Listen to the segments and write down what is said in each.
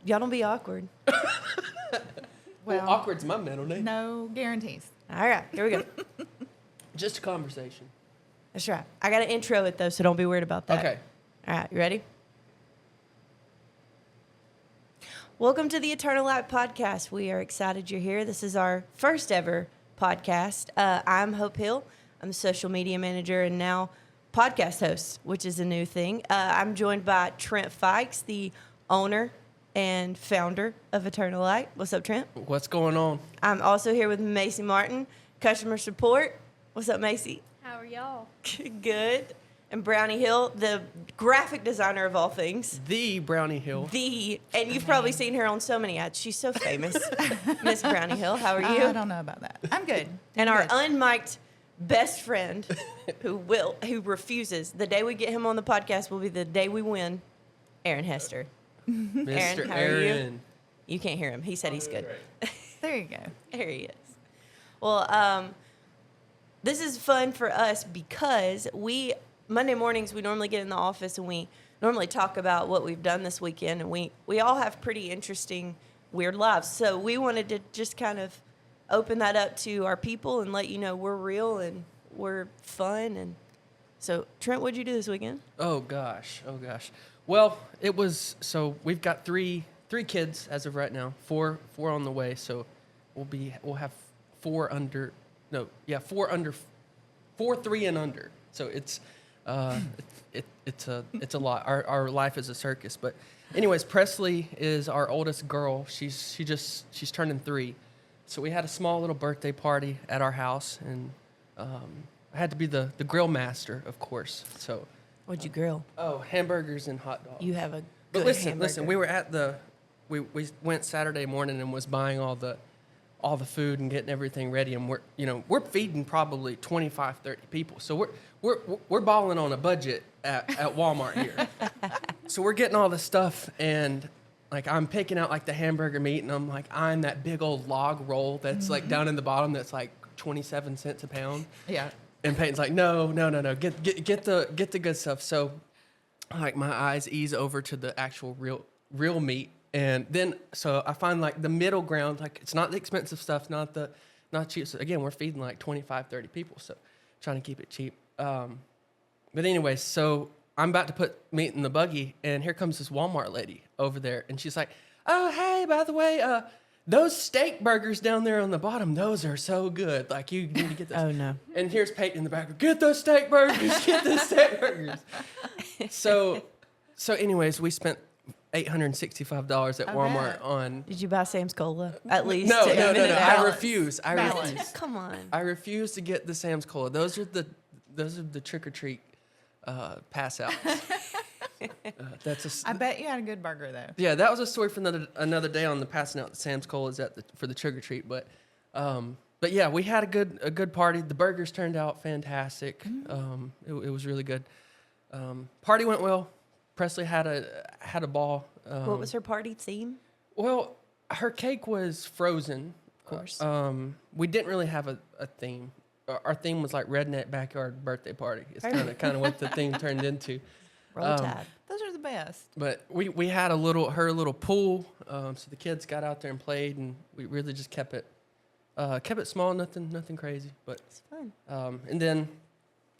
Y'all don't be awkward. Well, awkward's my middle name. No guarantees. All right, here we go. Just a conversation. That's right. I got to intro it, though, so don't be worried about that. Okay. All right, you ready? Welcome to the Eternal Light Podcast. We are excited you're here. This is our first ever podcast. I'm Hope Hill. I'm the social media manager and now podcast host, which is a new thing. I'm joined by Trent Fikes, the owner and founder of Eternal Light. What's up, Trent? What's going on? I'm also here with Macy Martin, customer support. What's up, Macy? How are y'all? Good. And Brownie Hill, the graphic designer of all things. The Brownie Hill. And you've probably seen her on so many ads. She's so famous. Miss Brownie Hill, how are you? I don't know about that. I'm good. And our Good. unmiked best friend who refuses. The day we get him on the podcast will be the day we win, Aaron Hester. Mr. Aaron, how are you? Aaron. You can't hear him. He said he's good. There you go. There he is. Well, this is fun for us because Monday mornings, we normally get in the office and we normally talk about what we've done this weekend. And we all have pretty interesting, weird lives. So we wanted to just kind of open that up to our people and let you know we're real and we're fun. And so, Trent, what'd you do this weekend? Oh gosh. Well, we've got three kids as of right now. Four on the way. So we'll have four, 3 and under. So it's a lot. Our life is a circus. But anyways, Presley is our oldest girl. She's turning 3. So we had a small little birthday party at our house, and I had to be the grill master, of course. So What'd you grill? hamburgers and hot dogs. You have a But good listen, hamburger. we were at we went Saturday morning and was buying all the food and getting everything ready, and we're feeding probably 25, 30 people. So we're balling on a budget at Walmart here. So we're getting all the stuff, and like I'm picking out like the hamburger meat, and I'm like eyeing that big old log roll that's like down in the bottom that's like 27 cents a pound. Yeah. And Peyton's like, no, get the good stuff. So like my eyes ease over to the actual real meat. And then, so I find like the middle ground, like it's not the expensive stuff, not cheap. So again, we're feeding like 25, 30 people. So trying to keep it cheap. But anyway, so I'm about to put meat in the buggy, and here comes this Walmart lady over there. And she's like, oh, hey, by the way, those steak burgers down there on the bottom, those are so good. Like, you need to get those. Oh, no. And here's Peyton in the back. Get those steak burgers. Get those steak burgers. So anyways, we spent $865 at Walmart on. Did you buy Sam's Cola at least? No. I Balance. refuse. Balance. Come on. I refuse to get the Sam's Cola. Those are the trick or treat pass outs. I bet you had a good burger though. Yeah, that was a story for another day on the passing out the Sam's Colas for the trick or treat. But yeah, we had a good party. The burgers turned out fantastic. It was really good. Party went well. Presley had a ball. What was her party theme? Well, her cake was frozen. Of course. We didn't really have a theme. Our theme was like redneck backyard birthday party. It's kind of what the theme turned into. Roll Tide. Those are the best. But we had her little pool, so the kids got out there and played, and we really just kept it small, nothing crazy. But It's fun. and then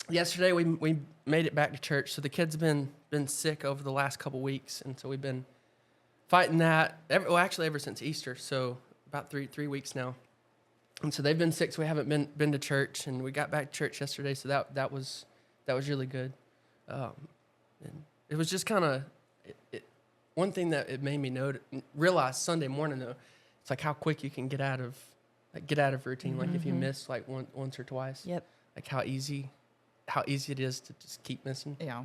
yesterday we made it back to church. So the kids have been sick over the last couple weeks, and so we've been fighting that. Ever since Easter, so about three weeks now. And so they've been sick, so we haven't been to church, and we got back to church yesterday. So that was really good. And it was just kind of one thing that it made me realize Sunday morning though. It's like how quick you can get out of routine. Like if you miss like once or twice. Yep. Like how easy it is to just keep missing. Yeah.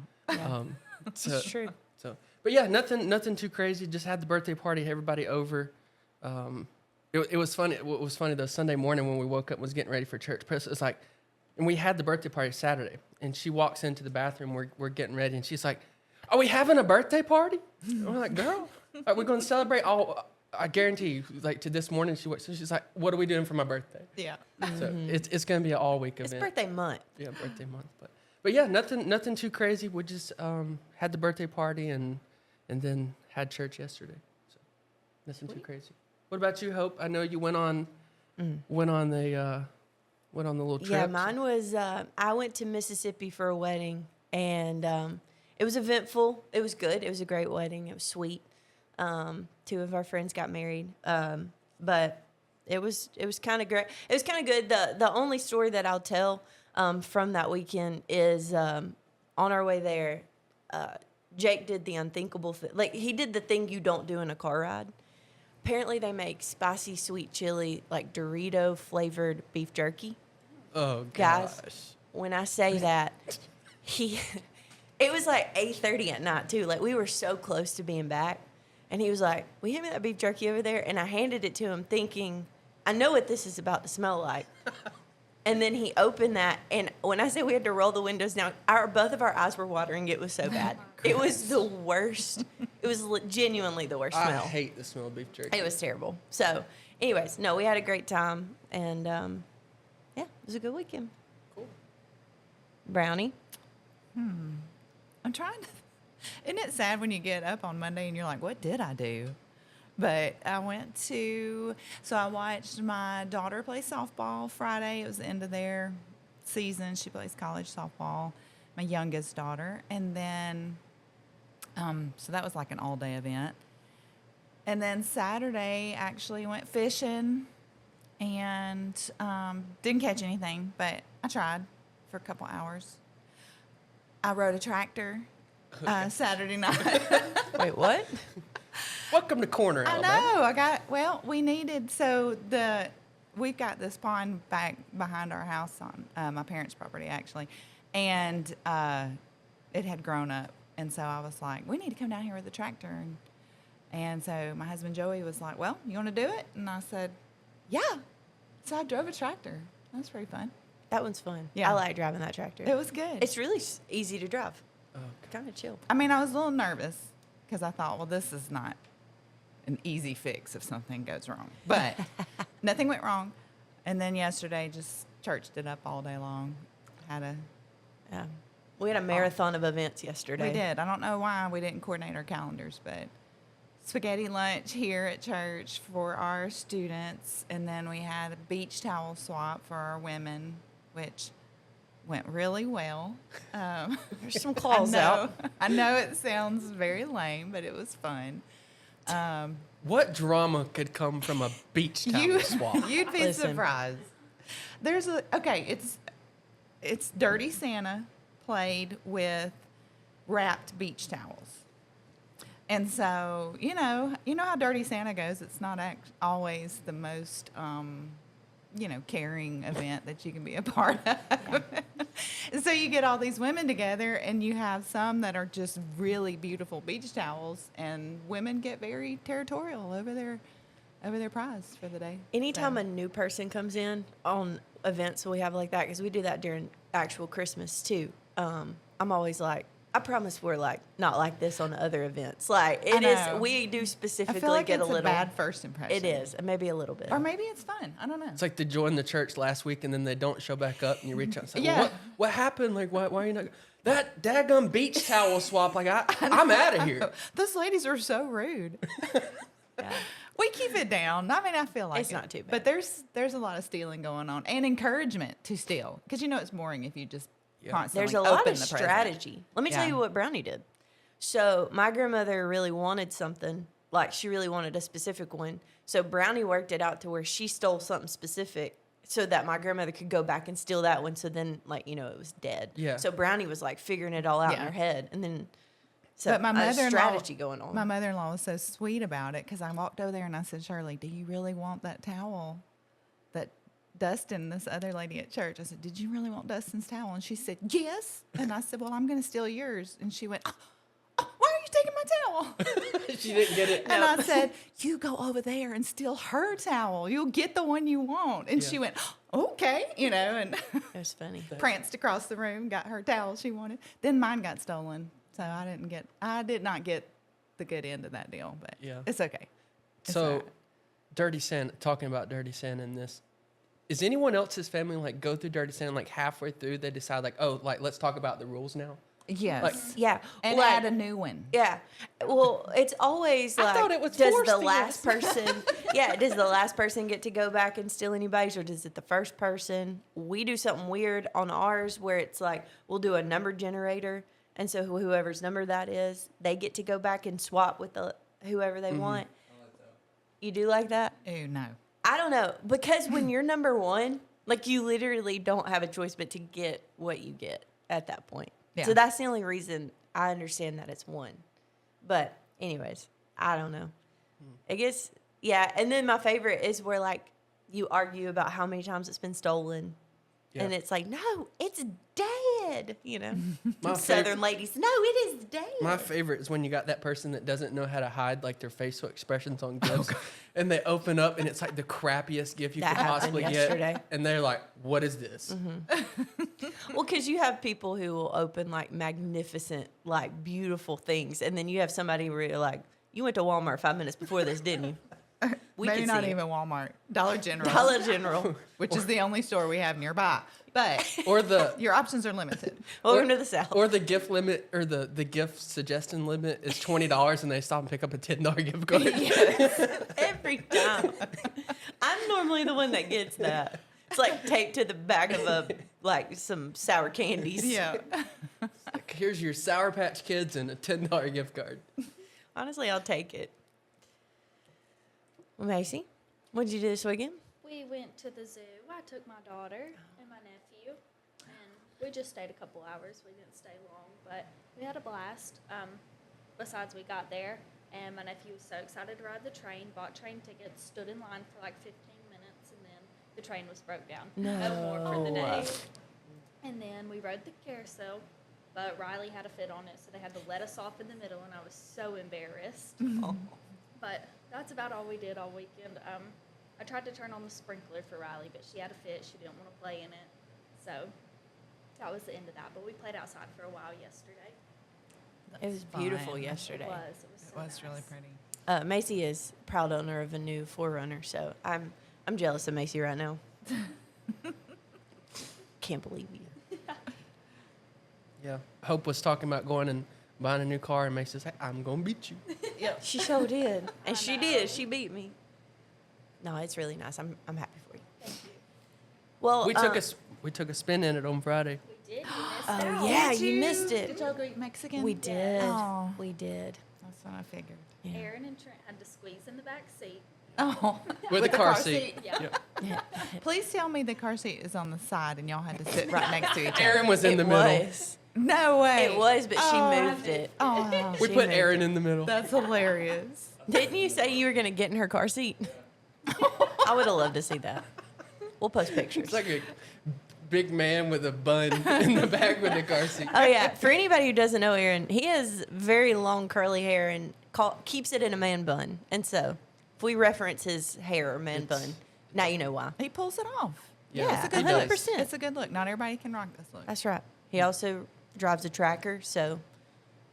So, It's true. So, but yeah, nothing too crazy. Just had the birthday party, everybody over. It was funny. What was funny though, Sunday morning when we woke up and was getting ready for church, it's like, and we had the birthday party Saturday, and she walks into the bathroom. We're getting ready, and she's like, "Are we having a birthday party?" And we're like, "Girl, are we going to celebrate?" I guarantee you, like to this morning, she's like, "What are we doing for my birthday?" Yeah. So it's going to be an all week It's event. birthday month. Yeah, birthday month. But yeah, nothing too crazy. We just had the birthday party and then had church yesterday. So Nothing too crazy. What about you, Hope? I know you went on went on the little trip. Yeah, mine was. I went to Mississippi for a wedding, and it was eventful. It was good. It was a great wedding. It was sweet. Two of our friends got married, but it was kind of great. It was kind of good. The only story that I'll tell from that weekend is on our way there. Jake did the unthinkable thing. Like, he did the thing you don't do in a car ride. Apparently, they make spicy sweet chili, like Dorito flavored beef jerky. Oh, Guys, gosh. when I say that, it was like 8:30 at night too. Like, we were so close to being back, and he was like, "Will you hand me that beef jerky over there?" And I handed it to him, thinking, "I know what this is about to smell like." And then he opened that, and when I say we had to roll the windows down, both of our eyes were watering. It was so bad. It was the worst. It was genuinely the worst I smell. hate the smell of beef jerky. It was terrible. So, anyways, no, we had a great time, and yeah, it was a good weekend. Cool. Brownie. I'm trying to. Isn't it sad when you get up on Monday and you're like, what did I do? But I I watched my daughter play softball Friday. It was the end of their season. She plays college softball, my youngest daughter. And then, so that was like an all-day event. And then Saturday, actually went fishing and didn't catch anything, but I tried for a couple hours. I rode a tractor Saturday night. Wait, what? Welcome to Corner, I Alabama. know. We've got this pond back behind our house on my parents' property, actually. And it had grown up. And so I was like, we need to come down here with the tractor. And so my husband, Joey, was like, well, you want to do it? And I said, yeah. So I drove a tractor. That was pretty fun. That one's fun. Yeah. I like driving that tractor. It was good. It's really easy to drive. Oh, Kind of chill. I mean, I was a little nervous because I thought, well, this is not an easy fix if something goes wrong. But nothing went wrong. And then yesterday, just churched it up all day long. Yeah. We had a marathon of events yesterday. We did. I don't know why we didn't coordinate our calendars, but spaghetti lunch here at church for our students. And then we had a beach towel swap for our women, which went really well. There's some claws out. I know it sounds very lame, but it was fun. What drama could come from a beach towel swap? You'd be Listen. surprised. It's Dirty Santa played with wrapped beach towels. And so, you know how Dirty Santa goes. It's not always the most, caring event that you can be a part of. Yeah. And so you get all these women together, and you have some that are just really beautiful beach towels, and women get very territorial over their prize for the day. Anytime So- a new person comes in on events we have like that, because we do that during actual Christmas too, I'm always like, I promise we're like not like this on other events. Like I it is, know. we do I specifically feel like get it's a little bad first impression. It is, maybe a little bit. Or maybe it's fun. I don't know. It's like they joined the church last week and then they don't show back up and you reach out and say, Yeah. well, what happened? Like, why are you not? That daggum beach towel swap, like, I'm out of here. Those ladies are so rude. Yeah. We keep it down. I mean, I feel like It's not too bad. But there's a lot of stealing going on and encouragement to steal, because it's boring if you just constantly There's a lot open of the present. strategy. Let me tell Yeah. you what Brownie did. So my grandmother really wanted something, like she really wanted a specific one. So Brownie worked it out to where she stole something specific so that my grandmother could go back and steal that one. So then, it was dead. Yeah. So Brownie was like figuring it all out in Yeah. her head, and then so But my a mother-in-law, strategy going on. My mother-in-law was so sweet about it, because I walked over there and I said, Shirley, do you really want that towel that Dustin, this other lady at church, I said, did you really want Dustin's towel? And she said, yes. And I said, well, I'm going to steal yours. And she went, why are you taking my towel? She didn't get it. And I said, you go over there and steal her towel. You'll get the one you want. And she went, okay, and It was funny. pranced across the room, got her towel she wanted. Then mine got stolen. So I did not get the good end of that deal, but Yeah. it's okay. It's So, all right. Dirty Santa, talking about Dirty Santa in this, is anyone else's family like go through Dirty Santa like halfway through they decide like, oh, like let's talk about the rules now? Yes. Like, Yeah. and like, add a new one. Yeah. Well, it's always I like, thought it was does forced the to last yes. person, yeah, does the last person get to go back and steal anybody's, or does it the first person? We do something weird on ours where it's like, we'll do a number generator. And so whoever's number that is, they get to go back and swap with whoever they want. You do like that? Oh, no. I don't know. Because when you're number one, like you literally don't have a choice but to get what you get at that point. Yeah. So that's the only reason I understand that it's one. But anyways, I don't know. I guess, yeah. And then my favorite is where like you argue about how many times it's been stolen. Yeah. And it's like, no, it's dead. You know, My Southern fav- ladies, no, it is dead. My favorite is when you got that person that doesn't know how to hide like their facial expressions on Oh, gifts, and they open up and it's like the crappiest gift you That could happened possibly yesterday. get, and they're like, "What is this?" Well, because you have people who will open like magnificent, like beautiful things, and then you have somebody where you're like, you went to Walmart 5 minutes before this, didn't you? We Maybe could not see it. even Walmart. Dollar General. Dollar General. Which is the only store we have nearby. But Or the your options are limited. Welcome to the South. or the gift limit or the gift suggestion limit is $20, and they stop and pick up a $10 gift card. Yes, every time. I'm normally the one that gets that. It's like taped to the back of some sour candies. Yeah. Like, here's your Sour Patch Kids and a $10 gift card. Honestly, I'll take it. Well, Macy, what did you do this weekend? We went to the zoo. I took my daughter and my nephew, and we just stayed a couple hours. We didn't stay long, but we had a blast. Besides, we got there, and my nephew was so excited to ride the train, bought train tickets, stood in line for like 15 minutes, and then the train was broke down. No more for the day. And then we rode the carousel, but Riley had a fit on it, so they had to let us off in the middle, and I was so embarrassed. But that's about all we did all weekend. I tried to turn on the sprinkler for Riley, but she had a fit. She didn't want to play in it. So that was the end of that. But we played outside for a while yesterday. It was That's beautiful fine. yesterday. It was. It was, so It was really nice. pretty. Macy is proud owner of a new 4Runner, so I'm jealous of Macy right now. Can't believe you. Yeah. Hope was talking about going and buying a new car, and Mace says, "Hey, I'm gonna beat you." She sure did, I and she know. did. She beat me. No, it's really nice. I'm happy for you. Thank you. Well, We took a spin in it on Friday. We did. You missed Oh out. yeah, Did you missed Did it. y'all go eat Mexican? We did. Oh. We did. That's what I figured. Yeah. Aaron and Trent had to squeeze in the back seat. Oh. With the car seat. Yeah. Yep. Yeah. Please tell me the car seat is on the side and y'all had to sit right next to each other. Aaron was in the It middle. was. No way. It was, but she moved it. Oh, We She put moved Aaron it. in the middle. that's hilarious. Didn't you say you were gonna get in her car seat? I would have loved to see that. We'll post pictures. It's like a big man with a bun in the back with the car seat. Oh yeah. For anybody who doesn't know Aaron, he has very long curly hair and keeps it in a man bun. And so, if we reference his hair or man bun, now you know why. He pulls it off. Yeah, it's a good 100%. look. It's a good look. Not everybody can rock this look. That's right. He also drives a tracker, so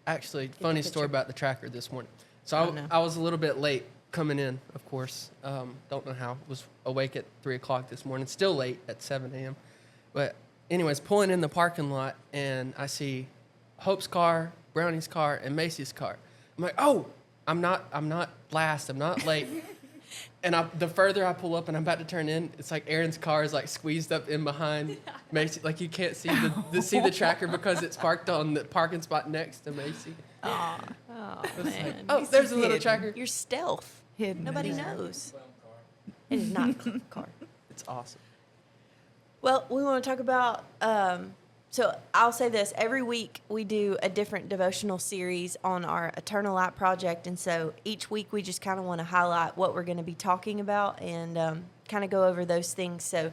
Actually, funny picture. story about the tracker this morning. So Oh, no. I was a little bit late coming in, of course. Don't know how. Was awake at 3 o'clock this morning. Still late at 7 a.m. But anyways, pulling in the parking lot, and I see Hope's car, Brownie's car, and Macy's car. I'm like, oh, I'm not last. I'm not late. And the further I pull up and I'm about to turn in, it's like Aaron's car is like squeezed up in behind Macy. Like you can't see the tracker because it's parked on the parking spot next to Macy. oh man, Oh, there's a little hidden. tracker. you're stealth. Hidden Nobody in there. knows. It is not a car. It's awesome. Well, we want to talk about. So I'll say this: every week we do a different devotional series on our Eternal Light project, and so each week we just kind of want to highlight what we're going to be talking about and kind of go over those things. So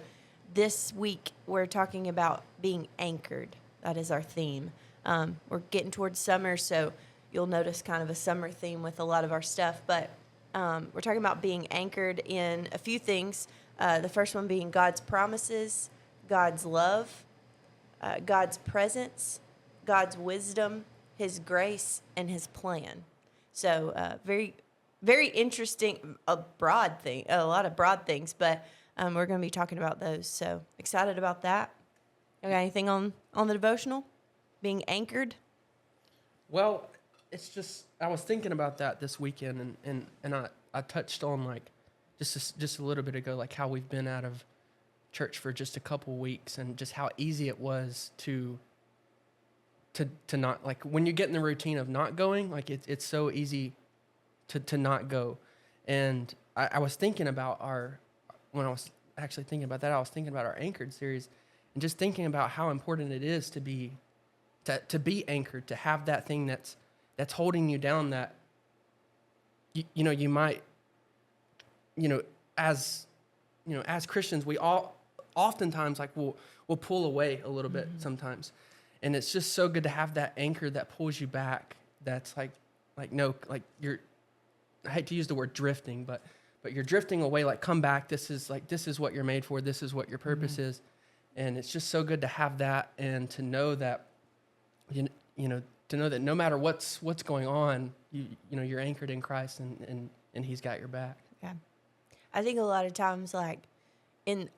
this week we're talking about being anchored. That is our theme. We're getting towards summer, so you'll notice kind of a summer theme with a lot of our stuff. But we're talking about being anchored in a few things. The first one being God's promises, God's love, God's presence, God's wisdom, His grace, and His plan. So very, very interesting, a lot of broad things, but we're going to be talking about those. So excited about that. You got anything on the devotional? Being anchored? Well, it's just I was thinking about that this weekend, and I touched on like just a little bit ago, like how we've been out of church for just a couple weeks, and just how easy it was to not, like, when you get in the routine of not going, like it's so easy to not go. And I was thinking about when I was actually thinking about that, I was thinking about our Anchored series, and just thinking about how important it is to be anchored, to have that thing that's holding you down, that you might, as Christians, we all oftentimes, like, we'll pull away a little bit sometimes. And it's just so good to have that anchor that pulls you back. That's like no, like I hate to use the word drifting, but you're drifting away. Like, come back. This is what you're made for. This is what your purpose is. And it's just so good to have that, and to know that, to know that no matter what's going on, you're anchored in Christ, and He's got your back. Yeah. I think a lot of times, like,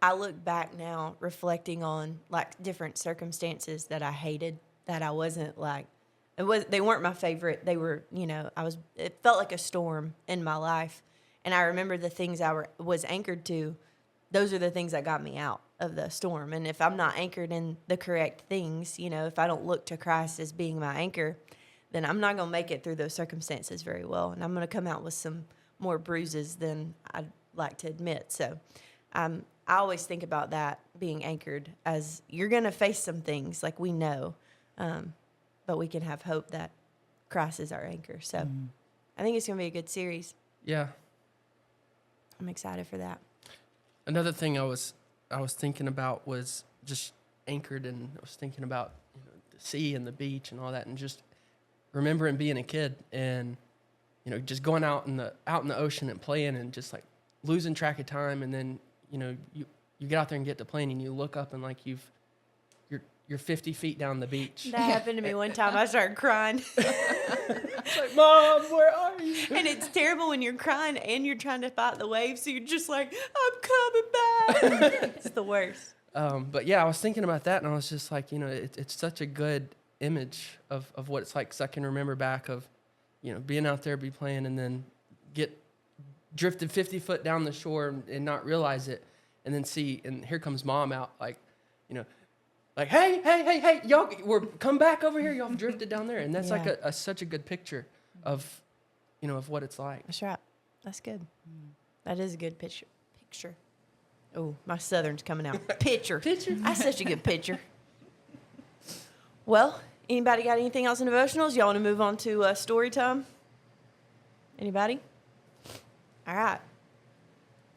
I look back now reflecting on, like, different circumstances that I hated, that I wasn't like, they weren't my favorite. They were, it felt like a storm in my life. And I remember the things I was anchored to. Those are the things that got me out of the storm. And if I'm not anchored in the correct things, if I don't look to Christ as being my anchor, then I'm not going to make it through those circumstances very well. And I'm going to come out with some more bruises than I'd like to admit. So I always think about that, being anchored, as you're going to face some things, like, we know, but we can have hope that Christ is our anchor. So I think it's going to be a good series. Yeah. I'm excited for that. Another thing I was thinking about was just anchored, and I was thinking about the sea and the beach and all that, and just remembering being a kid, and just going out in the ocean and playing, and just like losing track of time, and then you get out there and get to playing, and you look up, and like you're 50 feet down the beach. That happened to me one time. I started crying. It's like, Mom, where are you? And it's terrible when you're crying and you're trying to fight the waves, so you're just like, I'm coming back. It's the worst. But yeah, I was thinking about that, and I was just like, it's such a good image of what it's like. 'Cause I can remember back of, being out there, be playing, and then get drifted 50 foot down the shore and not realize it, and then see, and here comes Mom out, like, like, hey, y'all, come back over here. Y'all have drifted down there, and that's like such a good picture of, of what it's like. That's right. That's good. That is a good picture. Oh, my Southern's coming out. Picture. That's such a good picture. Well, anybody got anything else in devotionals? Y'all want to move on to story time? Anybody? All right.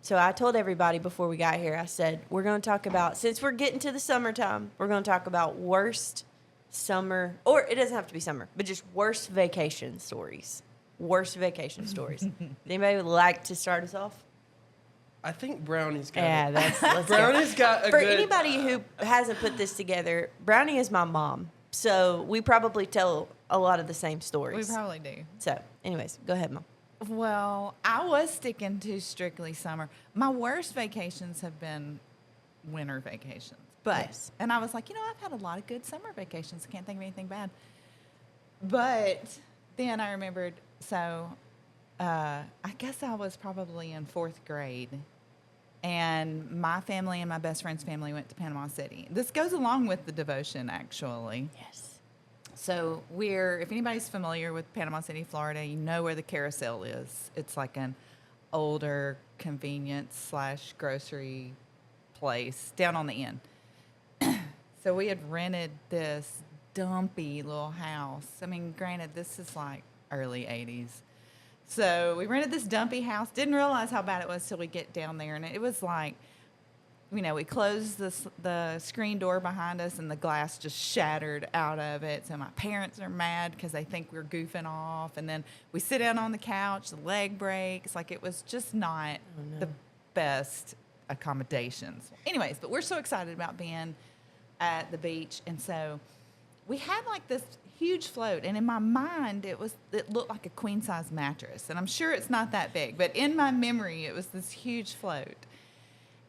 So I told everybody before we got here, I said, we're going to talk about, since we're getting to the summertime, we're going to talk about worst summer, or it doesn't have to be summer, but just worst vacation stories. Worst vacation stories. Anybody would like to start us off? I think Brownie's got it. Let's go. Brownie's got a For good... anybody who hasn't put this together, Brownie is my mom. So we probably tell a lot of the same stories. We probably do. So anyways, go ahead, Mom. Well, I was sticking to strictly summer. My worst vacations have been winter vacations. But, Yes. and I was like, I've had a lot of good summer vacations. I can't think of anything bad. But then I remembered, I guess I was probably in 4th grade. And my family and my best friend's family went to Panama City. This goes along with the devotion, actually. Yes. So if anybody's familiar with Panama City, Florida, you know where the Carousel is. It's like an older convenience/grocery place down on the end. So we had rented this dumpy little house. I mean, granted, this is like early 80s. So we rented this dumpy house. Didn't realize how bad it was till we get down there. And it was like, we closed the screen door behind us, and the glass just shattered out of it. So my parents are mad because they think we're goofing off. And then we sit down on the couch, the leg breaks. Like, it was just not the best accommodations. Anyways, but we're so excited about being at the beach. And so we had like this huge float. And in my mind, it looked like a queen-size mattress. And I'm sure it's not that big. But in my memory, it was this huge float.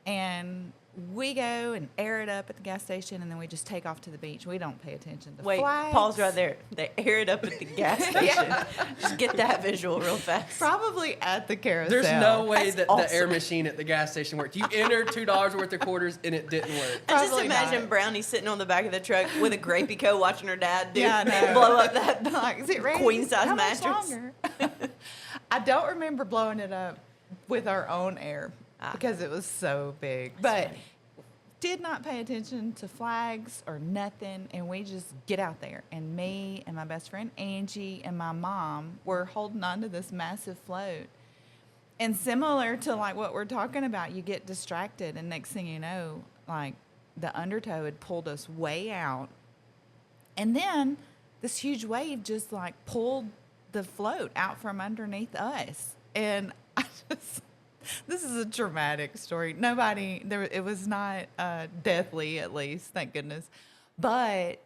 And we go and air it up at the gas station, and then we just take off to the beach. We don't pay attention to Wait, flags. pause right there. They air it up at the gas station. Just get that visual real fast. Probably at the carousel. There's no way That's that awesome. the air machine at the gas station worked. You entered $2 worth of quarters and it didn't work. I just Probably imagine not. Brownie sitting on the back of the truck with a grapey coat watching her dad Yeah, I know. blow up that Like, is it ready? queen size How much mattress. longer? I don't remember blowing it up with our own air because it was so big. But funny. did not pay attention to flags or nothing, and we just get out there. And me and my best friend Angie and my mom were holding on to this massive float. And similar to like what we're talking about, you get distracted, and next thing you know, like the undertow had pulled us way out, and then this huge wave just like pulled the float out from underneath us. And I just, this is a traumatic story. It was not deathly, at least, thank goodness. But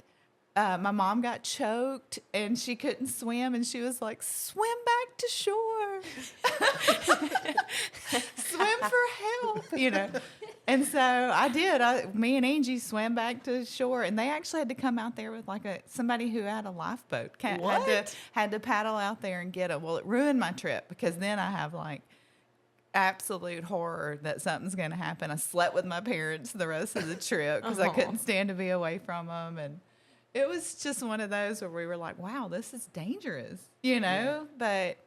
my mom got choked and she couldn't swim, and she was like, swim back to shore. Swim for help, you know. And so I did. Me and Angie swam back to shore, and they actually had to come out there with like somebody who had a lifeboat. Had to paddle out there and get it. Well, it ruined my trip because then I have like absolute horror that something's going to happen. I slept with my parents the rest of the trip because I couldn't stand to be away from them, and it was just one of those where we were like, wow, this is dangerous, you know? Yeah. But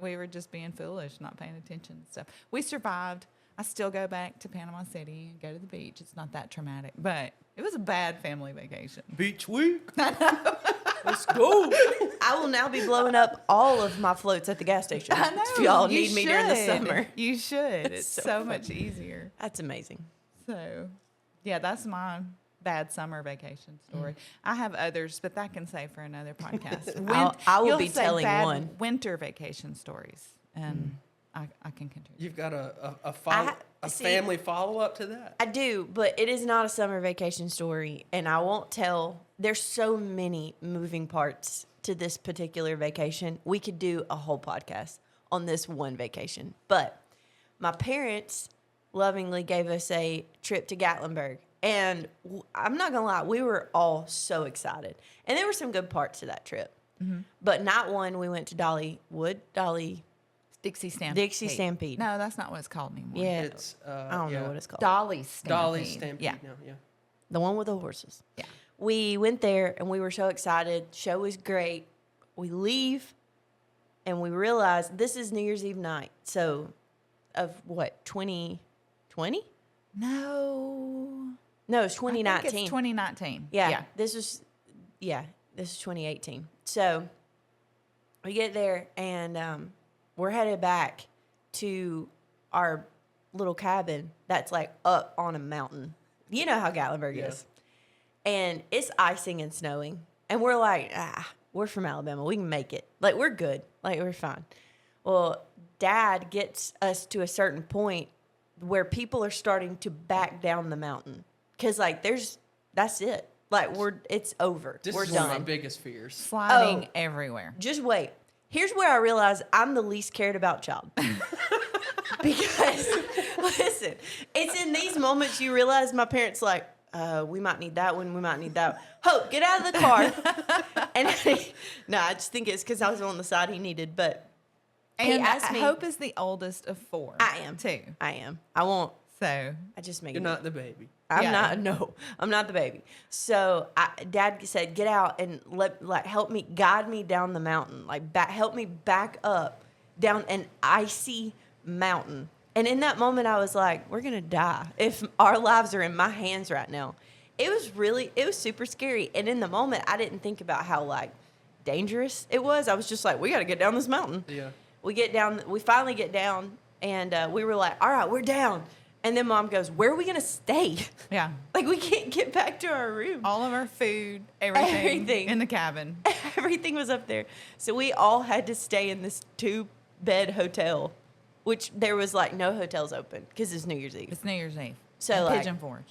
we were just being foolish, not paying attention and stuff. We survived. I still go back to Panama City and go to the beach. It's not that traumatic, but it was a bad family vacation. Beach week. Let's go. I will now be blowing up all of my floats at the gas station. I know. If y'all You need me during the should. summer. You should. It's so so funny. much easier. That's amazing. So, yeah, that's my bad summer vacation story. I have others, but that can say for another podcast. I will you'll be say telling bad one. winter vacation stories, and I can continue. You've got a See- family follow up to that. I do, but it is not a summer vacation story, and I won't tell. There's so many moving parts to this particular vacation. We could do a whole podcast on this one vacation, but my parents lovingly gave us a trip to Gatlinburg, and I'm not gonna lie, we were all so excited, and there were some good parts to that trip. But not one. We went to Dixie Stampede. Dixie Stampede. No, that's not what it's called anymore. Yeah, It's I don't know what it's called. Dolly Stampede. Dolly Stampede. Yeah. Now, yeah. The one with the horses. Yeah. We went there and we were so excited. Show was great. We leave and we realize this is New Year's Eve night. So, of what, 2020? No. No, it's I 2019. think it's 2019. Yeah. This is 2018. So, we get there and we're headed back to our little cabin that's like up on a mountain. You know how Gatlinburg Yeah. is. And it's icing and snowing. And we're like, we're from Alabama. We can make it. Like, we're good. Like, we're fine. Well, Dad gets us to a certain point where people are starting to back down the mountain. Because, like, that's it. Like, it's over. This we're is done. one of my biggest fears. Sliding Oh. everywhere. Just wait. Here's where I realize I'm the least cared about child. Because, listen, it's in these moments you realize my parents like, we might need that one. We might need that one. Hope, get out of the car. And I just think it's because I was on the side he needed. But he And asked me. Hope is the oldest of four. I am. too. I am. I won't. So I just make You're it. not the baby. I'm Yeah. not. No, I'm not the baby. So Dad said, "Get out and help me, guide me down the mountain. Help me back up down an icy mountain." And in that moment, I was like, "We're gonna die if our lives are in my hands right now." It was super scary. And in the moment, I didn't think about how dangerous it was. I was just like, "We got to get down this mountain." Yeah. We get down. We finally get down, and we were like, "All right, we're down." And then Mom goes, "Where are we gonna stay?" yeah, We can't get back to our room. all of our food, everything Everything. in the cabin. Everything was up there. So we all had to stay in this 2-bed hotel, which there was no hotels open because it's New Year's Eve. It's New Year's Eve. So, in Pigeon Forge.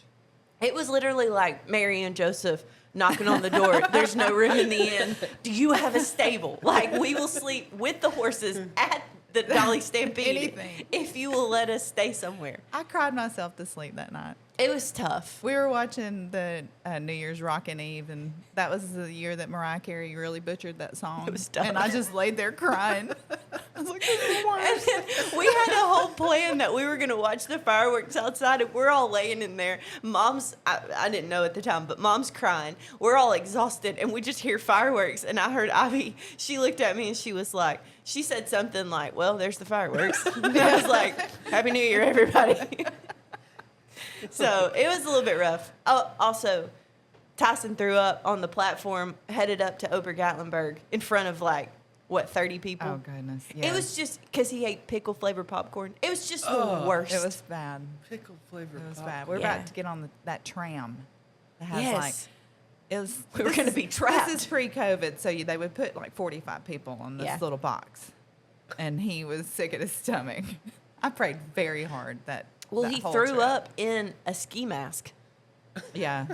It was literally like Mary and Joseph knocking on the door. There's no room in the inn. Do you have a stable? We will sleep with the horses at the Dolly Stampede Anything. if you will let us stay somewhere. I cried myself to sleep that night. It was tough. We were watching the New Year's Rockin' Eve, and that was the year that Mariah Carey really butchered that song. It was tough. And I just laid there crying. I was like, this is the worst. And then we had a whole plan that we were going to watch the fireworks outside, and we're all laying in there. I didn't know at the time, but Mom's crying. We're all exhausted, and we just hear fireworks. And I heard Ivy, she looked at me, and she was like, she said something like, well, there's the fireworks. And I was like, Happy New Year, everybody. So it was a little bit rough. Oh, also, Tyson threw up on the platform, headed up to Ober-Gatlinburg in front of 30 people. Oh, goodness. Yeah. It was just because he ate pickle flavored popcorn. It was just the worst. It was bad. Pickle flavor. It was bad. We're Yeah. about to get on that tram that has Yes. it was. We were this gonna is- be trapped. This is pre-COVID, so they would put 45 people on this Yeah. little box, and he was sick at his stomach. I prayed very hard that. Well, that he whole threw trip. up in a ski mask Yeah.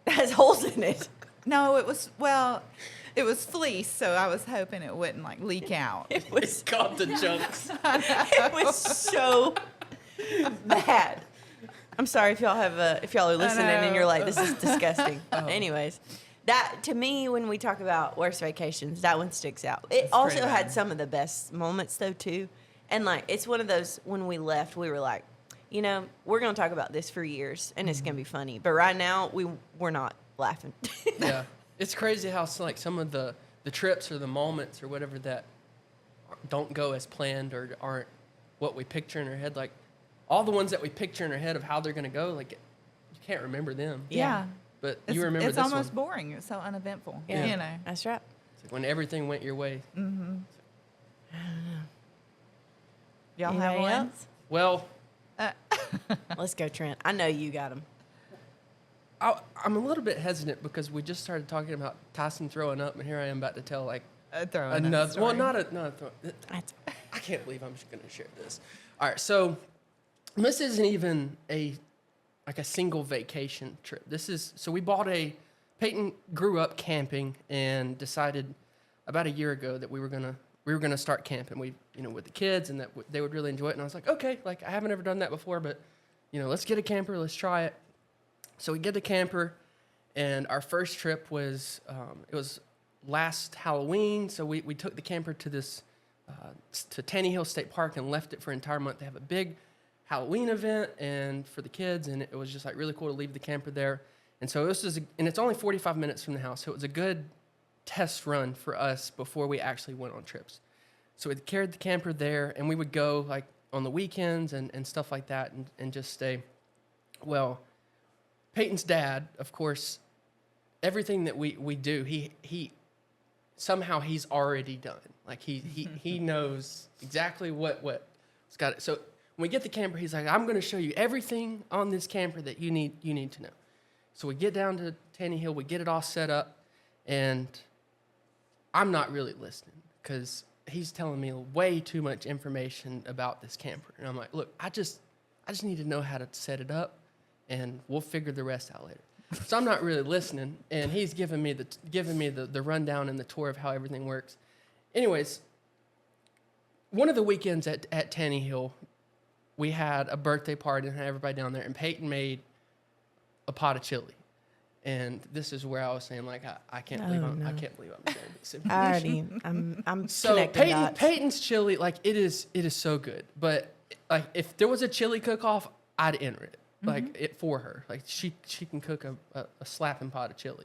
that has holes in it. No, it was fleece, so I was hoping it wouldn't leak out. It It's was, called the junks. it was so bad. I'm sorry if y'all are listening and you're like, this is disgusting. Anyways, that to me, when we talk about worst vacations, that one sticks out. It It's also pretty had bad. some of the best moments though too, and it's one of those when we left, we were like, we're gonna talk about this for years, and it's gonna be funny. But right now, we're not laughing. Yeah, it's crazy how some of the trips or the moments or whatever that don't go as planned or aren't what we picture in our head. Like all the ones that we picture in our head of how they're gonna go, you can't remember them. Yeah. But It's, you remember it's this almost one. boring. It's so uneventful. Yeah. You know. That's right. It's like when everything went your way. Y'all have Anybody one? else? Well, Let's go, Trent. I know you got them. I'm a little bit hesitant because we just started talking about Tyson throwing up, and here I am about to tell Throw in another. story. Well, not a throw. I can't believe I'm just going to share this. All right, so this isn't even a single vacation trip. So we bought Peyton grew up camping and decided about a year ago that we were gonna start camping. We with the kids, and that they would really enjoy it. And I was like, okay, I haven't ever done that before, but let's get a camper, let's try it. So we get the camper, and our first trip was it was last Halloween. So we took the camper to this to Tanny Hill State Park and left it for an entire month. They have a big Halloween event and for the kids, and it was just really cool to leave the camper there. And so and it's only 45 minutes from the house, so it was a good test run for us before we actually went on trips. So we carried the camper there, and we would go on the weekends and stuff like that, and just stay. Well, Peyton's dad, of course, everything that we do, he somehow he's already done. He knows exactly what's got it. So when we get the camper, he's like, I'm going to show you everything on this camper that you need to know. So we get down to Tanny Hill, we get it all set up, and I'm not really listening because he's telling me way too much information about this camper. And I'm like, look, I just need to know how to set it up, and we'll figure the rest out later. So I'm not really listening, and he's giving me the rundown and the tour of how everything works. Anyways, one of the weekends at Tanny Hill, we had a birthday party and had everybody down there, and Peyton made a pot of chili. And this is where I was saying, I can't believe I can't believe I'm sharing this information. I'm So connecting dots. Peyton's chili, it is so good. But if there was a chili cook-off, I'd enter it. It for her. She can cook a slapping pot of chili.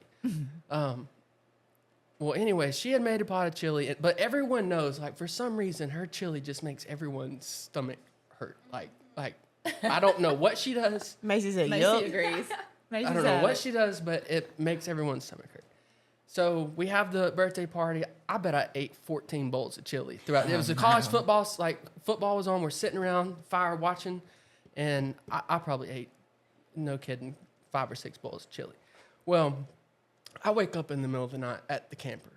Well, anyway, she had made a pot of chili, but everyone knows, for some reason, her chili just makes everyone's stomach hurt. I don't know what she does. Macy said, Macy yup. agrees. I don't know what she does, but it makes everyone's stomach hurt. So we have the birthday party. I bet I ate 14 bowls of chili throughout. It was a college football, football was on. We're sitting around fire watching, and I probably ate, no kidding, 5 or 6 bowls of chili. Well, I wake up in the middle of the night at the camper,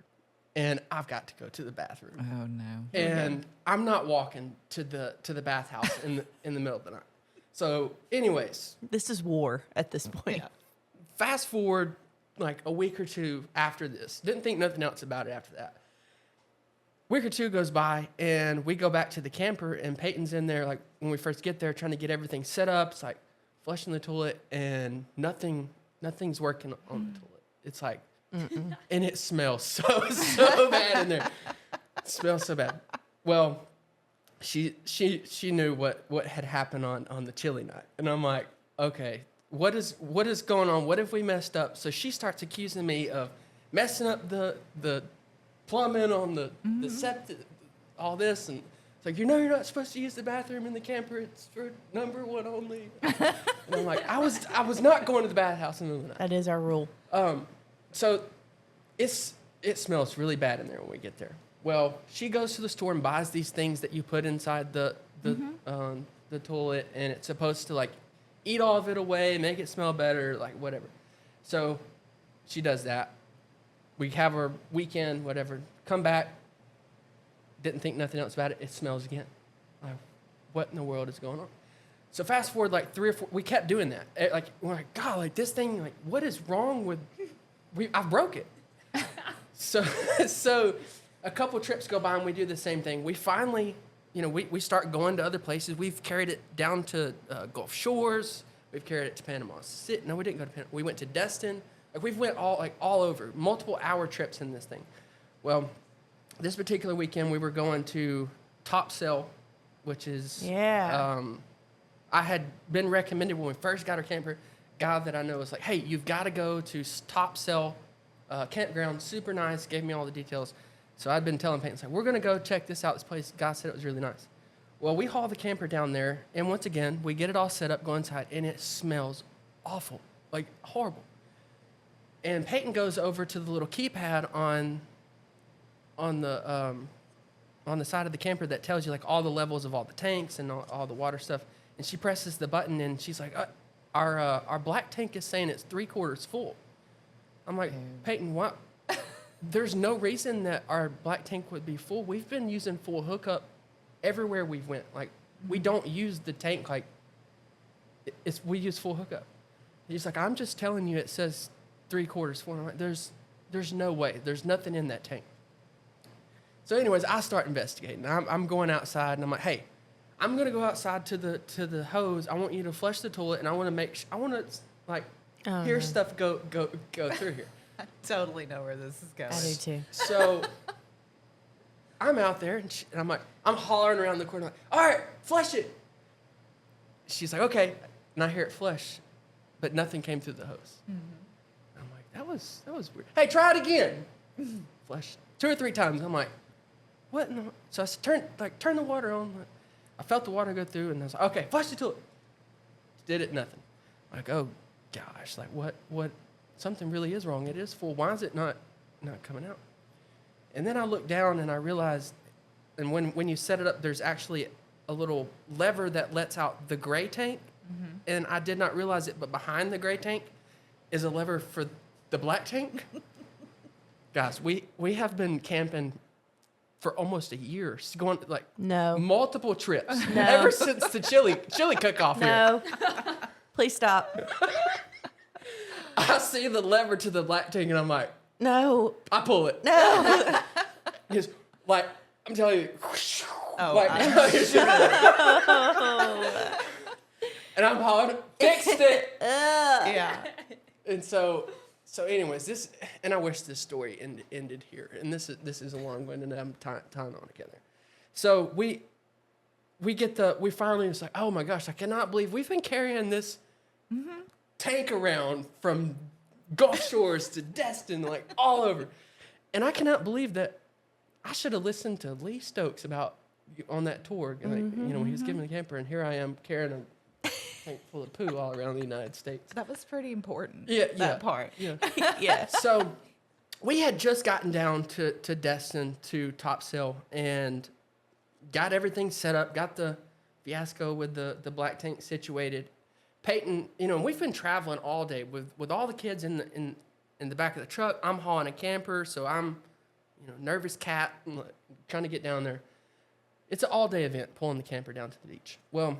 and I've got to go to the bathroom. Oh no. And I'm not walking to the bathhouse in the middle of the night. So, anyways, This is war at this point. yeah. Fast forward a week or two after this. Didn't think nothing else about it after that. Week or two goes by, and we go back to the camper, and Peyton's in there when we first get there trying to get everything set up. It's flushing the toilet, and nothing's working on the toilet. It's like, and it smells so bad in there. It smells so bad. Well, she knew what had happened on the chili night, and I'm like, okay, what is going on? What have we messed up? So she starts accusing me of messing up the plumbing on the septic, all this, and it's like, you're not supposed to use the bathroom in the camper. It's for number one only. And I'm like, I was not going to the bathhouse in the middle of the night. That is our rule. So it smells really bad in there when we get there. Well, she goes to the store and buys these things that you put inside the toilet, and it's supposed to like eat all of it away, make it smell better, like whatever. So she does that. We have our weekend, whatever. Come back. Didn't think nothing else about it. It smells again. Like, what in the world is going on? So fast forward like 3 or 4. We kept doing that. Like we're like, God, like this thing. Like, what is wrong with? I broke it. So a couple trips go by and we do the same thing. We finally, we start going to other places. We've carried it down to Gulf Shores. We've carried it to Panama City. No, we didn't go to Panama. We went to Destin. Like we've went all over, multiple hour trips in this thing. Well, this particular weekend we were going to Topsail, which is I had been recommended when we first got our camper. Guy that I know was like, hey, you've got to go to Topsail campground, super nice. Gave me all the details. So I'd been telling Peyton, like, we're going to go check this out. This place, guy said it was really nice. Well, we haul the camper down there, and once again, we get it all set up, go inside, and it smells awful, like horrible. And Peyton goes over to the little keypad on the side of the camper that tells you like all the levels of all the tanks and all the water stuff. And she presses the button, and she's like, our black tank is saying it's 3/4 full. I'm like, Peyton, what? There's no reason that our black tank would be full. We've been using full hookup everywhere we've went. Like, we don't use the tank like we use full hookup. He's like, I'm just telling you, it says 3/4 full. I'm like, there's no way. There's nothing in that tank. So, anyways, I start investigating. I'm going outside, and I'm like, hey, I'm gonna go outside to the hose. I want you to flush the toilet, and I want to hear stuff go through here. I totally know where this is going. I do too. So I'm out there, and I'm like, I'm hollering around the corner, like, all right, flush it. She's like, okay, and I hear it flush, but nothing came through the hose. I'm like, that was weird. Hey, try it again. Flush 2 or 3 times. I'm like, what? So I turn the water on. I felt the water go through, and I was like, okay, flush the toilet. Did it, nothing. I'm like, oh gosh, like what? Something really is wrong. It is full. Why is it not coming out? And then I looked down and I realized, and when you set it up, there's actually a little lever that lets out the gray tank. And I did not realize it, but behind the gray tank is a lever for the black tank. Guys, we have been camping for almost a year, going like multiple trips ever since the chili cook-off here. No, please stop. I see the lever to the black tank, and I'm like, No. I pull it. No. Just like, I'm telling you, Oh, like, and I'm hollering, fixed it. Yeah. And so anyways, and I wish this story ended here. And this is a long one, and I'm tying on together. So we finally, it's like, oh my gosh, I cannot believe we've been carrying this tank around from Gulf Shores to Destin, like all over. And I cannot believe that I should have listened to Lee Stokes on that tour, like, when he was giving the camper, and here I am carrying a tank full of poo all around the United States. That was pretty important. That part. Yeah. Yeah. So we had just gotten down to Destin, to Topsail, and got everything set up, got the fiasco with the black tank situated. Peyton, we've been traveling all day with all the kids in the back of the truck. I'm hauling a camper, so I'm, nervous cat, trying to get down there. It's an all-day event, pulling the camper down to the beach. Well,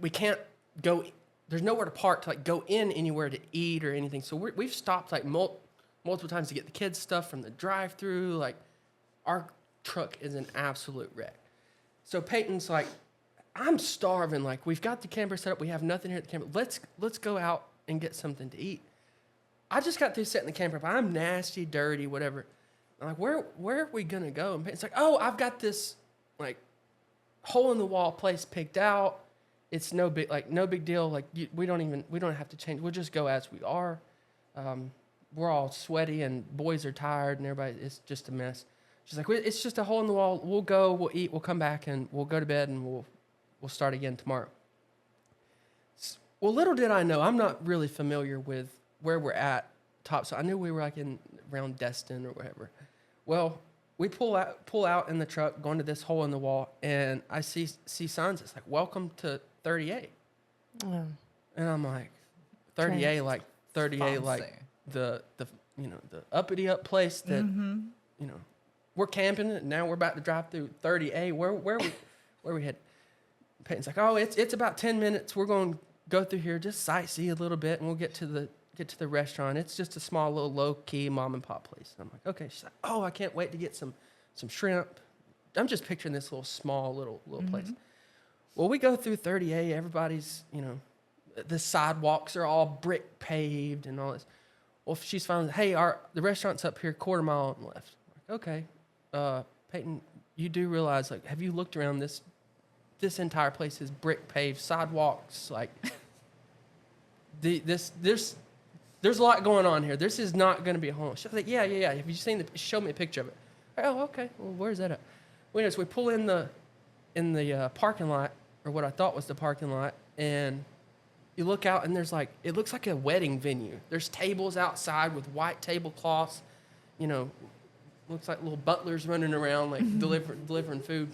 we can't go. There's nowhere to park to go in anywhere to eat or anything. So we've stopped multiple times to get the kids stuff from the drive-through. Like, our truck is an absolute wreck. So Peyton's like, I'm starving. Like, we've got the camper set up. We have nothing here at the camper. Let's go out and get something to eat. I just got through setting the camper up. I'm nasty, dirty, whatever. I'm like, where are we going to go? And Peyton's like, oh, I've got this, like, hole-in-the-wall place picked out. It's no big deal. Like, we don't have to change. We'll just go as we are. We're all sweaty and boys are tired and everybody, it's just a mess. She's like, it's just a hole in the wall. We'll go, we'll eat, we'll come back and we'll go to bed and we'll start again tomorrow. Well, little did I know, I'm not really familiar with where we're at top. So I knew we were like around Destin or whatever. Well, we pull out in the truck, going to this hole in the wall, and I see signs. It's like, welcome to 30A. Oh. And I'm like, 30A, like 30A, Fancy. like the uppity up place that, we're camping and now we're about to drive through 30A. Where we headed? Peyton's like, oh, it's about 10 minutes. We're going to go through here, just sightsee a little bit, and we'll get to the restaurant. It's just a small little low-key mom and pop place. And I'm like, okay. She's like, oh, I can't wait to get some shrimp. I'm just picturing this small little place. Well, we go through 30A. Everybody's, the sidewalks are all brick paved and all this. Well, she's finally, hey, the restaurant's up here, quarter mile on the left. I'm like, okay. Peyton, you do realize, like, have you looked around this entire place is brick paved, sidewalks, like, there's a lot going on here. This is not going to be a home. She's like, yeah. Have you seen show me a picture of it. Oh, okay. Well, where's that at? Well, so we pull in the parking lot, or what I thought was the parking lot, and you look out, and there's like, it looks like a wedding venue. There's tables outside with white tablecloths, looks like little butlers running around, like delivering food.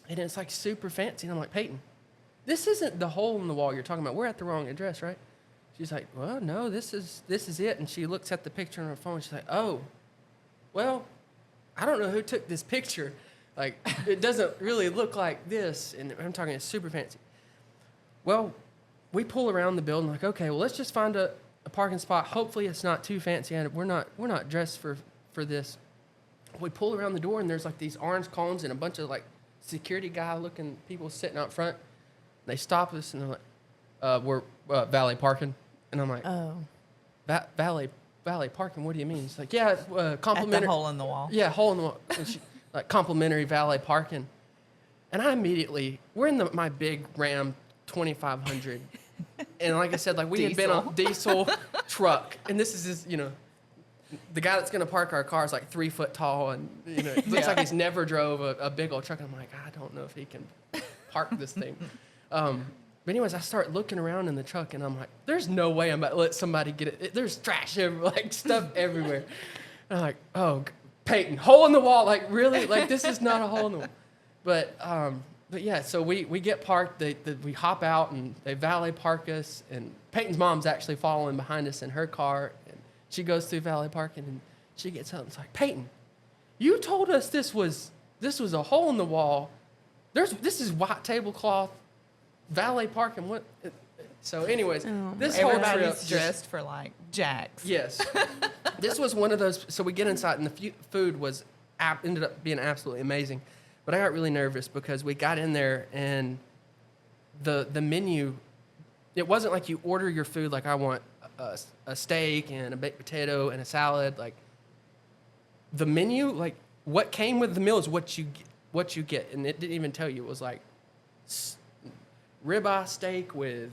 And it's like super fancy. And I'm like, Peyton, this isn't the hole in the wall you're talking about. We're at the wrong address, right? She's like, well, no, this is it. And she looks at the picture on her phone. She's like, oh, well, I don't know who took this picture. Like, it doesn't really look like this. And I'm talking, it's super fancy. Well, we pull around the building like, okay, well, let's just find a parking spot. Hopefully it's not too fancy. And we're not dressed for this. We pull around the door, and there's like these orange cones and a bunch of like security guy looking people sitting out front. They stop us, and they're like, we're valet parking. And I'm like, Oh. Valet parking, what do you mean? It's like, yeah, complimentary. At the hole in the wall. Yeah, hole in the wall. And like, complimentary valet parking. And I immediately, we're in my big Ram 2500. And like I said, like, we had been on diesel truck. And this is just, the guy that's going to park our car is like 3 foot tall. And, it looks like he's never drove a big old truck. I'm like, I don't know if he can park this thing. But anyways, I start looking around in the truck, and I'm like, there's no way I'm about to let somebody get it. There's trash everywhere, like stuff everywhere. And I'm like, oh, Peyton, hole in the wall. Like, really? Like, this is not a hole in the wall. But yeah, so we get parked. We hop out, and they valet park us. And Peyton's mom's actually following behind us in her car. And she goes through valet parking, and she gets up and it's like, Peyton, you told us this was a hole in the wall. This is white tablecloth. Valet parking. What? So, anyways, this whole trip Everybody's dressed for like Jack's. Yes, this was one of those. So we get inside, and the food ended up being absolutely amazing. But I got really nervous because we got in there, and the menu, it wasn't like you order your food like, I want a steak and a baked potato and a salad. Like, the menu, like, what came with the meal is what you get, and it didn't even tell you. It was like ribeye steak with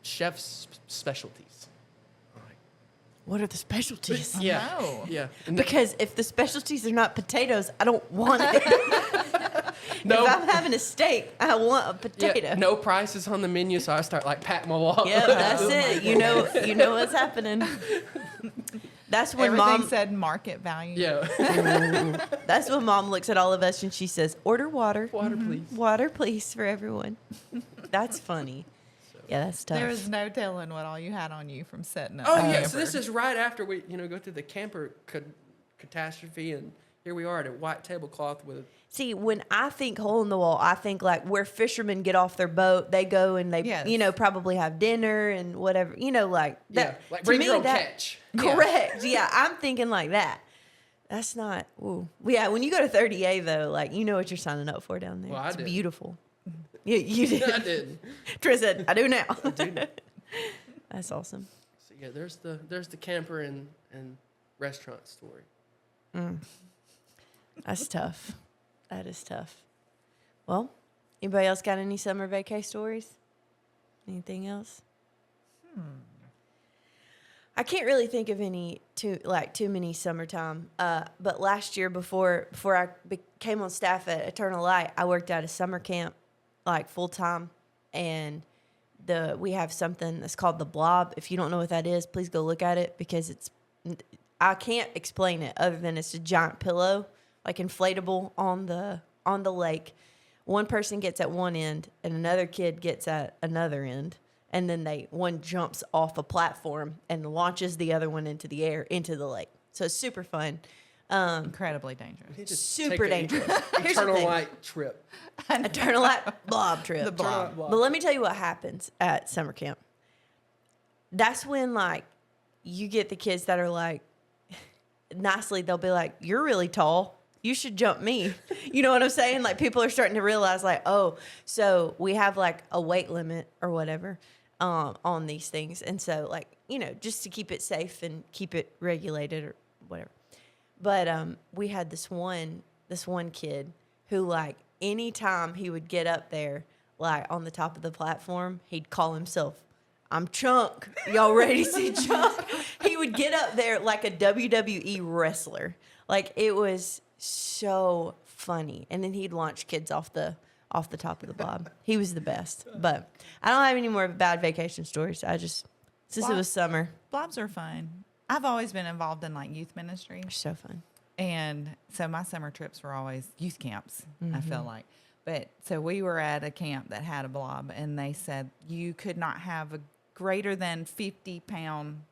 chef's specialties. What are the specialties? Yeah. No. Yeah. Because if the specialties are not potatoes, I don't want it. No. If I'm having a steak, I want a potato. Yeah, no prices on the menu, so I start like patting my wallet. Yeah, that's it. You know what's happening. That's when Everything mom said market value. Yeah. That's when mom looks at all of us and she says, "Order water. Water, please. Water, please, for everyone." That's funny. Yeah, that's tough. There was no telling what all you had on you from setting up. Oh, the yeah. camper. So this is right after we, go through the camper catastrophe, and here we are at a white tablecloth with. See, when I think hole in the wall, I think like where fishermen get off their boat, they go and they, Yes. Probably have dinner and whatever, like that. Yeah, like to bring me, your own that- catch. Correct. Yeah, I'm thinking like that. That's not. Ooh. Yeah, when you go to 30A though, like you know what you're signing up for down there. Well, I it's did. beautiful. You did. I did. Tris said, I do now. do now. That's awesome. So yeah, there's the camper and restaurant story. That's tough. That is tough. Well, anybody else got any summer vacay stories? Anything else? I can't really think of any too many summertime. But last year, before I came on staff at Eternal Light, I worked at a summer camp, like full time, and we have something that's called the Blob. If you don't know what that is, please go look at it because I can't explain it other than it's a giant pillow, like inflatable on the lake. One person gets at one end and another kid gets at another end. And then one jumps off a platform and launches the other one into the air, into the lake. So it's super fun. Incredibly dangerous. You just Super take dangerous. Here's the Eternal thing. Light trip. Eternal Light blob trip. The blob. But let me tell you what happens at summer camp. That's when, like, you get the kids that are like, nicely, they'll be like, you're really tall. You should jump me. You know what I'm saying? Like, people are starting to realize, like, oh, so we have, like, a weight limit or whatever on these things. And so, like, you know, just to keep it safe and keep it regulated or whatever. But we had this one kid who, like, anytime he would get up there, like, on the top of the platform, he'd call himself, I'm Chunk. Y'all ready to see Chunk? He would get up there like a WWE wrestler. Like, it was so funny. And then he'd launch kids off the top of the blob. He was the best. But I don't have any more bad vacation stories. Since it was summer, Blobs are fun. I've always been involved in like youth ministry. they're so fun. And so my summer trips were always youth camps, I feel like. But so we were at a camp that had a blob, and they said you could not have a greater than 50-pound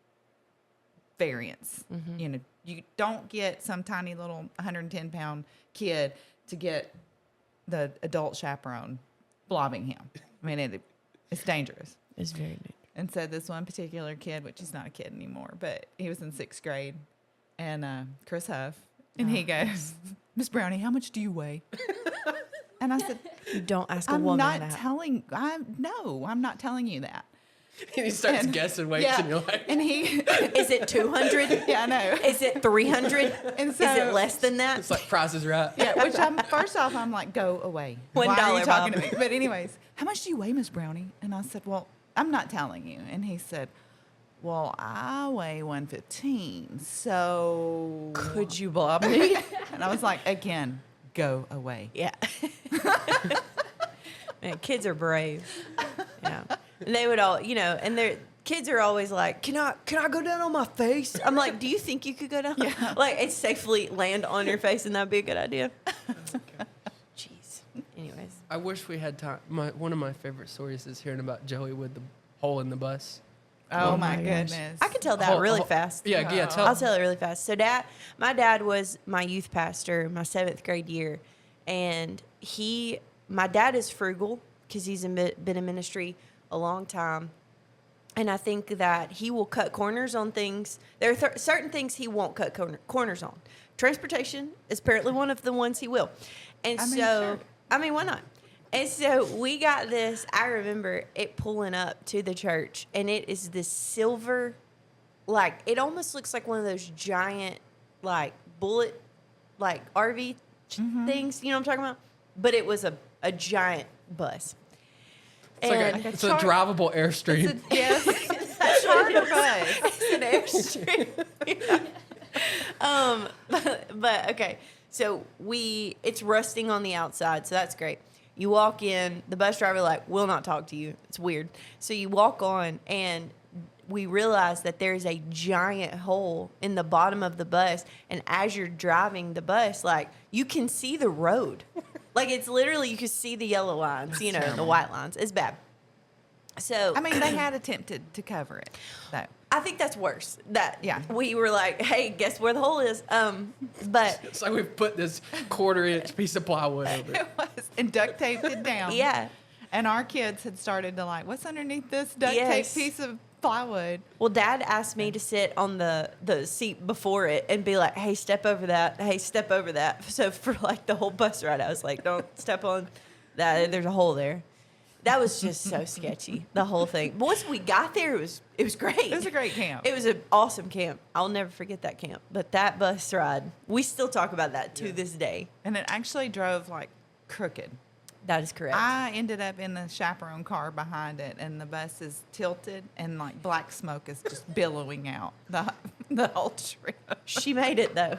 variance. You know, you don't get some tiny little 110-pound kid to get the adult chaperone blobbing him. I mean, it's dangerous. It's very neat. And so this one particular kid, which he's not a kid anymore, but he was in 6th grade, and Chris Huff, and he goes, Miss Brownie, how much do you weigh? And I said, You don't ask a I'm woman not that. I'm not telling you that. And he starts guessing weights, and you're like, and he, Is it 200? yeah, I know. Is it 300? And Is so, it less than that? it's like Price is Right. Yeah, which first off, I'm like, go away. Why are $1, you talking Bob. to me? But anyways, how much do you weigh, Miss Brownie? And I said, well, I'm not telling you. And he said, well, I weigh 115, so. Could you blob me? And I was like, again, go away. Yeah. Man, kids are brave. Yeah. And they would all, you know, and their kids are always like, can I go down on my face? I'm like, do you think you could go down? Yeah. Like, and safely land on your face, and that'd be a good idea. Jeez. Anyways. I wish we had time. One of my favorite stories is hearing about Joey with the hole in the bus. Oh, Oh my my gosh. goodness. I can tell that Whole- really whole- fast. Yeah, yeah. Oh. I'll tell it really fast. So my dad was my youth pastor my 7th grade year, and my dad is frugal because he's been in ministry a long time, and I think that he will cut corners on things. There are certain things he won't cut corners on. Transportation is apparently one of the ones he will, and sure. why not? And so we got this. I remember it pulling up to the church, and it is this silver, like, it almost looks like one of those giant, like, bullet, like, RV things. You know what I'm talking about? But it was a giant bus. It's a drivable Airstream. Yes. That's charter bus. It's an Airstream. But okay. So it's rusting on the outside, so that's great. You walk in, the bus driver will not talk to you. It's weird. So you walk on, and we realize that there's a giant hole in the bottom of the bus, and as you're driving the bus, you can see the road. It's literally, you can see the yellow lines, the white lines. It's bad. So I mean, they had attempted to cover it, though. I think that's worse. Yeah. We were like, hey, guess where the hole is? But It's like we've put this 1/4-inch piece of plywood over it. It was, and duct taped it down. yeah. And our kids had started to what's underneath this duct Yes. tape piece of plywood? Well, Dad asked me to sit on the seat before it and be like, hey, step over that. Hey, step over that. So for the whole bus ride, I was like, don't step on There's a hole there. That was just so sketchy, the whole thing. But once we got there, it was great. It was a great camp. It was an awesome camp. I'll never forget that camp. But that bus ride, we still talk about that to this day. And it actually drove like crooked. That is correct. I ended up in the chaperone car behind it, and the bus is tilted, and like black smoke is just billowing out the whole trip. She made it though,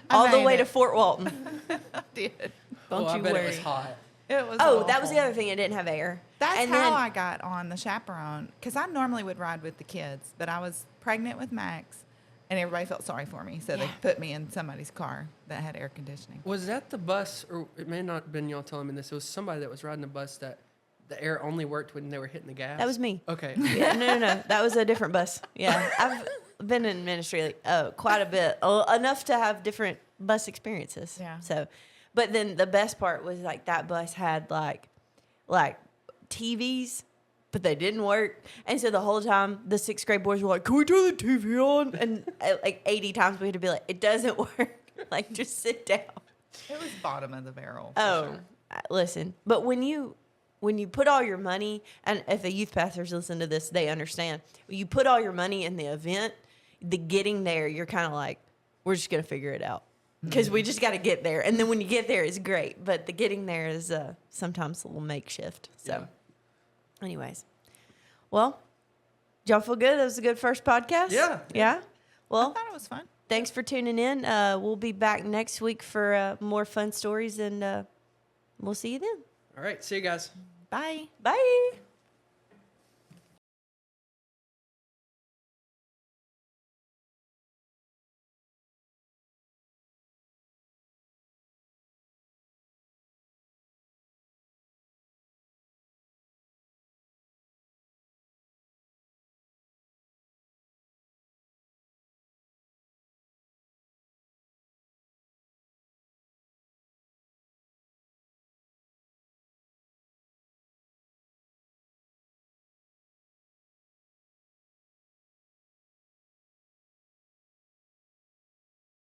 I all the made way it. to Fort Walton. I did. Don't I you bet worry. it was hot. It was. Oh, that was the awful. other thing. It didn't have air. That's and how then, I got on the chaperone, because I normally would ride with the kids, but I was pregnant with Max, and everybody felt sorry for me, so they Yeah. put me in somebody's car that had air conditioning. Was that the bus, or it may not have been y'all telling me this? It was somebody that was riding a bus that the air only worked when they were hitting the gas. That was me. Okay. Yeah, no. That was a different bus. Yeah, I've been in ministry quite a bit, enough to have different bus experiences. Yeah. So, but then the best part was like that bus had like TVs, but they didn't work, and so the whole time the 6th grade boys were like, "Can we turn the TV on?" And like 80 times we had to be like, "It doesn't work. Like, just sit down." It was bottom of the barrel. For Oh, sure. listen. But when you put all your money, and if the youth pastors listen to this, they understand. When you put all your money in the event, the getting there, you're kind of like, we're just gonna figure it out because we just got to get there. And then when you get there, it's great. But the getting there is sometimes a little makeshift. So, anyways, well, did y'all feel good? That was a good first podcast. Yeah. Yeah. I Well, thought it was fun. thanks for tuning in. We'll be back next week for more fun stories, and we'll see you then. All right. See you guys. Bye. Bye.